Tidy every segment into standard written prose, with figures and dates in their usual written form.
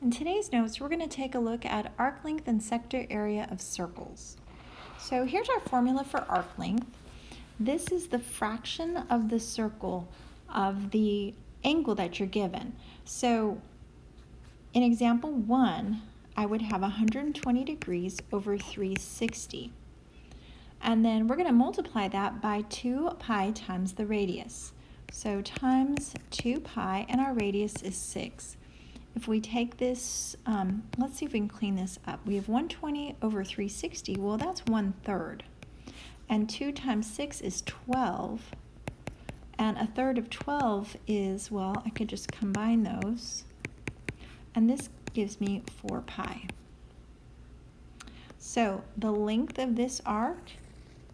In today's notes, we're going to take a look at arc length and sector area of circles. So here's our formula for arc length. This is the fraction of the circle of the angle that you're given. So in example 1, I would have 120 degrees over 360. And then we're going to multiply that by 2 pi times the radius. So times 2 pi, and our radius is 6. If we take this, let's see if we can clean this up. We have 120 over 360. Well, that's 1/3. And 2 times 6 is 12. And 1/3 of 12 is, well, I could just combine those. And this gives me 4 pi. So the length of this arc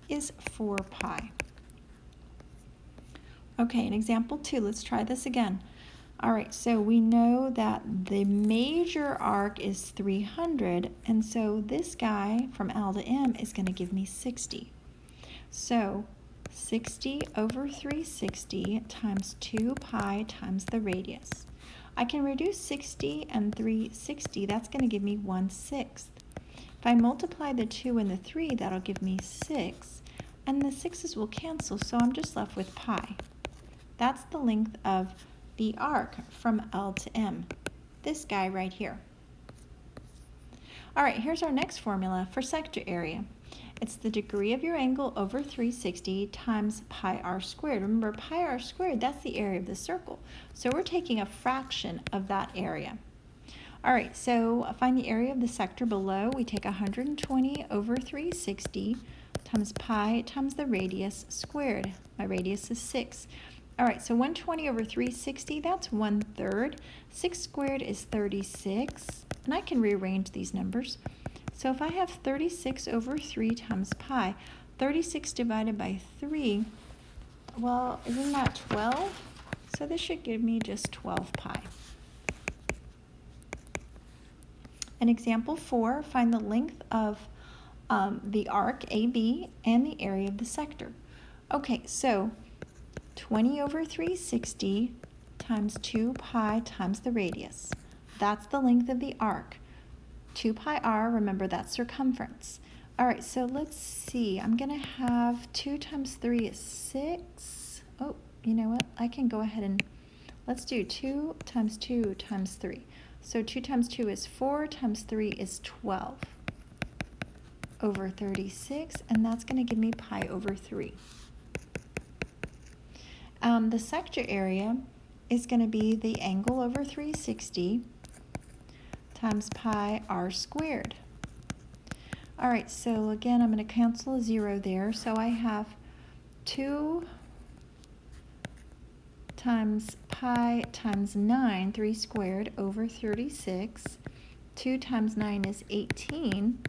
is 4 pi. Okay, in example 2, let's try this again. All right, so we know that the major arc is 300, and so this guy from L to M is going to give me 60. So 60 over 360 times 2 pi times the radius. I can reduce 60 and 360, that's going to give me 1/6. If I multiply the 2 and the 3, that'll give me 6, and the 6's will cancel, so I'm just left with pi. That's the length of the arc from L to M, this guy right here. All right, here's our next formula for sector area. It's the degree of your angle over 360 times pi r squared. Remember, pi r squared, that's the area of the circle. So we're taking a fraction of that area. All right, so find the area of the sector below. We take 120 over 360 times pi times the radius squared. My radius is 6. All right, so 120 over 360, that's 1/3. 6 squared is 36, and I can rearrange these numbers. So if I have 36 over 3 times pi, 36 divided by 3, well, isn't that 12? So this should give me just 12 pi. In example 4, find the length of the arc AB and the area of the sector. Okay, so 20 over 360 times 2 pi times the radius. That's the length of the arc. 2 pi r, remember that's circumference. All right, so let's see. I'm going to have 2 times 3 is 6. Oh, you know what? I can go ahead and let's do 2 times 2 times 3. So 2 times 2 is 4 times 3 is 12 over 36, and that's going to give me pi over 3. The sector area is going to be the angle over 360 times pi r squared. All right, so again, I'm going to cancel a 0 there. So I have 2 times pi times 9, 3 squared, over 36. 2 times 9 is 18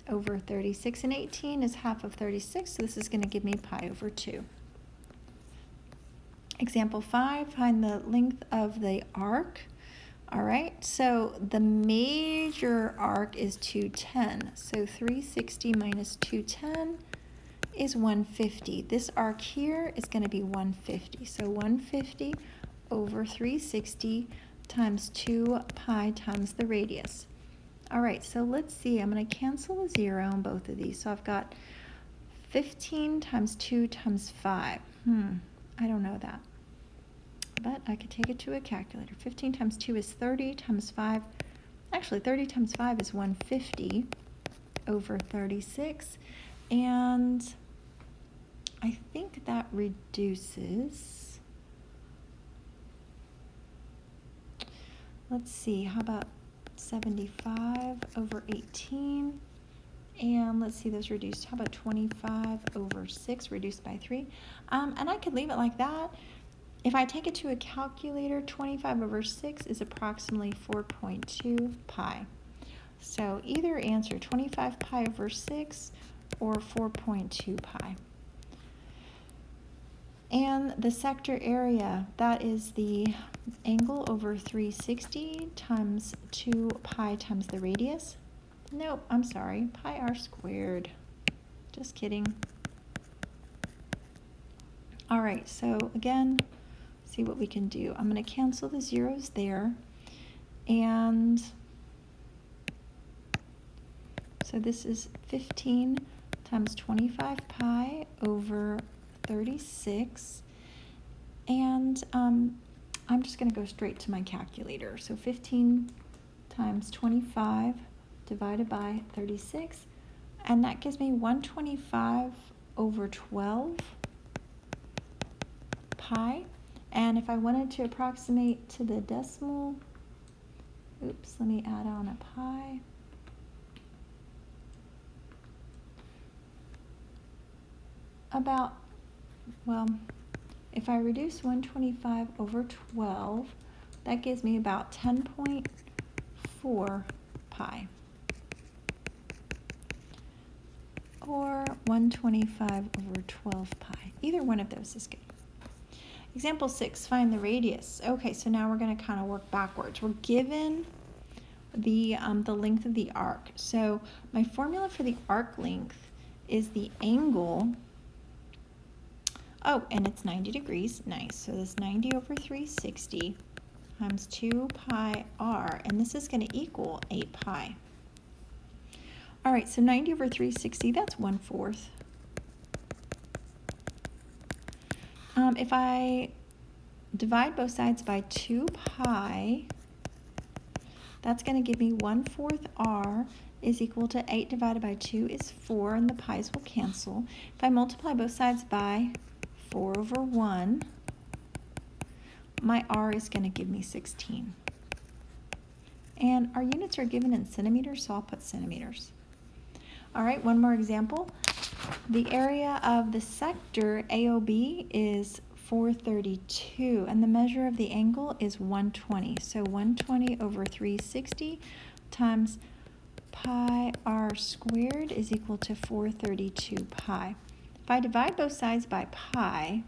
over 36, and 18 is half of 36, so this is going to give me pi over 2. Example 5, find the length of the arc. All right, so the major arc is 210. So 360 minus 210 is 150. This arc here is going to be 150. So 150 over 360 times 2 pi times the radius. All right, so let's see. I'm going to cancel a 0 on both of these. So I've got 15 times 2 times 5. I don't know that, but I could take it to a calculator. 15 times 2 is 30 times 5. Actually, 30 times 5 is 150 over 36. And I think that reduces. Let's see, how about 75 over 18? And let's see, those reduced. How about 25 over 6 reduced by 3? And I could leave it like that. If I take it to a calculator, 25 over 6 is approximately 4.2 pi. So either answer, 25 pi over 6 or 4.2 pi. And the sector area, that is the angle over 360 times 2 pi times the radius. Nope, I'm sorry, pi r squared. Just kidding. All right, so again, see what we can do. I'm going to cancel the zeros there, and So this is 15 times 25 pi over 36. And I'm just going to go straight to my calculator. So 15 times 25 divided by 36. And that gives me 125 over 12 pi. And if I wanted to approximate to the decimal, oops, let me add on a pi. About, well, if I reduce 125 over 12, that gives me about 10.4 pi. Or 125 over 12 pi. Either one of those is good. Example 6, find the radius. Okay, so now we're going to kind of work backwards. We're given the length of the arc. So my formula for the arc length is the angle. Oh, and it's 90 degrees. Nice. So this 90 over 360 times 2 pi r, and this is going to equal 8 pi. All right, so 90 over 360, that's 1/4. If I divide both sides by 2 pi, that's going to give me 1/4 r is equal to 8 divided by 2 is 4, and the pi's will cancel. If I multiply both sides by 4 over 1, my r is going to give me 16. And our units are given in centimeters, so I'll put centimeters. All right, one more example. The area of the sector AOB is 432, and the measure of the angle is 120. So 120 over 360 times pi r squared is equal to 432 pi. If I divide both sides by pi,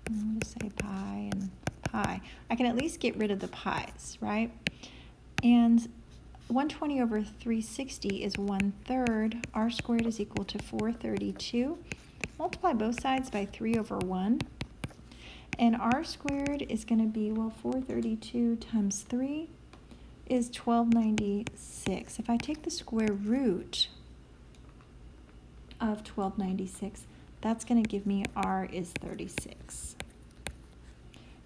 I'm going to say pi and pi, I can at least get rid of the pi's, right? And 120 over 360 is 1/3. R squared is equal to 432. Multiply both sides by 3 over 1. And r squared is going to be, well, 432 times 3 is 1296. If I take the square root of 1296, that's going to give me r is 36.